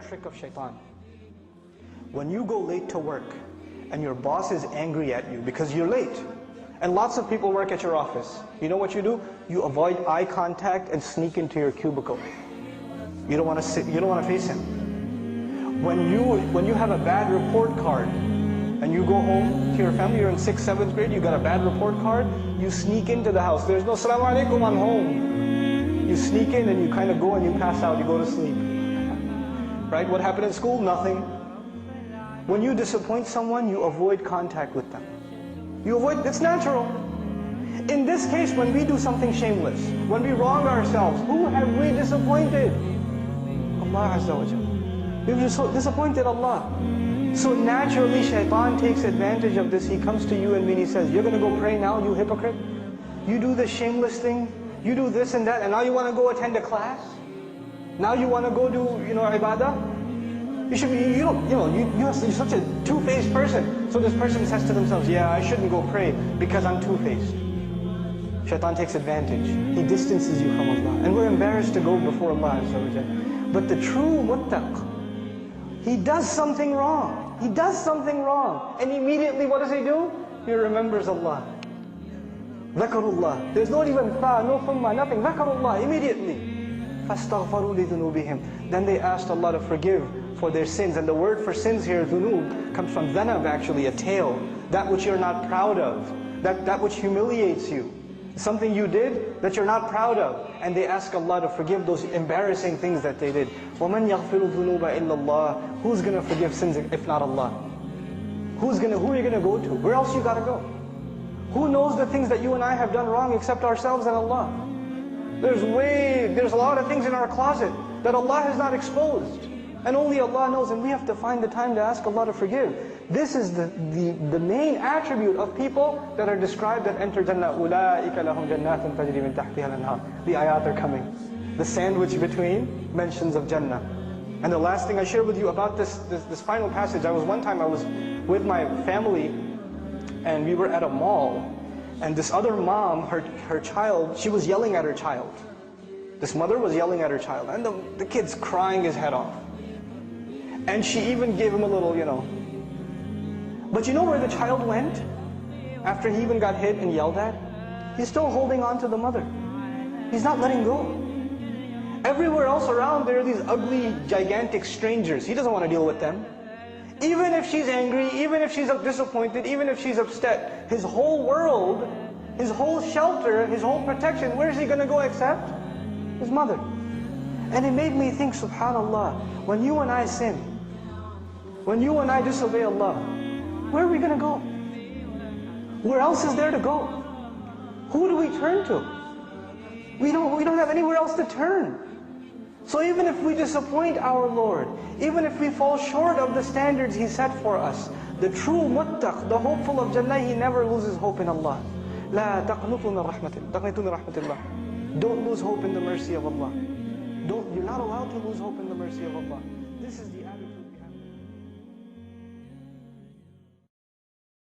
trick of shaitan. When you go late to work and your boss is angry at you because you're late, and lots of people work at your office, you know what you do? You avoid eye contact and sneak into your cubicle. You don't want to sit, you don't want to face him. When you have a bad report card and you go home to your family, you're in 6th, 7th grade, you got a bad report card, you sneak into the house. There's no "Assalamu alaikum, I'm home." You sneak in and you kind of go and you pass out, you go to sleep. Right? What happened in school? Nothing. When you disappoint someone, you avoid contact with them. You avoid, it's natural. In this case, when we do something shameless, when we wrong ourselves, who have we disappointed? Allah Azza wa Jalla. We've disappointed Allah. So naturally, shaitan takes advantage of this. He comes to you and when he says, you're going to go pray now, you hypocrite? You do this shameless thing, you do this and that, and now you want to go attend a class? Now you want to go do, ibadah? You should be, you're such a two-faced person. So this person says to themselves, yeah, I shouldn't go pray because I'm two-faced. Shaitan takes advantage. He distances you from Allah. And we're embarrassed to go before Allah Azza wa Jalla. But the true muttaq, he does something wrong. He does something wrong. And immediately what does he do? He remembers Allah. Dhakarullah. There's not even fa, no thumma, nothing. Dhakarullah, immediately. فَاسْتَغْفَرُوا لِذُنُوبِهِمْ. Then they asked Allah to forgive for their sins. And the word for sins here, dhunub, comes from dhanab actually, a tail. That which you're not proud of. That which humiliates you. Something you did that you're not proud of. And they ask Allah to forgive those embarrassing things that they did. وَمَنْ يَغْفِرُ الذُّنُوبَ إِلَّا اللَّهِ. Who's going to forgive sins if not Allah? Who are you going to go to? Where else you got to go? Who knows the things that you and I have done wrong except ourselves and Allah? There's a lot of things in our closet that Allah has not exposed. And only Allah knows, and we have to find the time to ask Allah to forgive. This is the main attribute of people that are described that enter Jannah. أُولَٰئِكَ لَهُمْ جَنَّاتٌ تَجْرِي مِنْ تَحْتِهَا الْأَنْهَارُ. The ayat are coming. The sandwich between mentions of Jannah. And the last thing I share with you about this final passage, one time I was with my family and we were at a mall, and this other mom, her child, she was yelling at her child. This mother was yelling at her child, and the kid's crying his head off. And she even gave him a little, But you know where the child went? After he even got hit and yelled at? He's still holding on to the mother. He's not letting go. Everywhere else around, there are these ugly, gigantic strangers. He doesn't want to deal with them. Even if she's angry, even if she's disappointed, even if she's upset, his whole world, his whole shelter, his whole protection, where is he going to go except? His mother. And it made me think, subhanallah, when you and I sin, when you and I disobey Allah, where are we going to go? Where else is there to go? Who do we turn to? We don't have anywhere else to turn. So even if we disappoint our Lord, even if we fall short of the standards He set for us, the true muttaq, the hopeful of Jannah, he never loses hope in Allah. لا تقنطوا من رحمة الله. Don't lose hope in the mercy of Allah. You're not allowed to lose hope in the mercy of Allah. This is the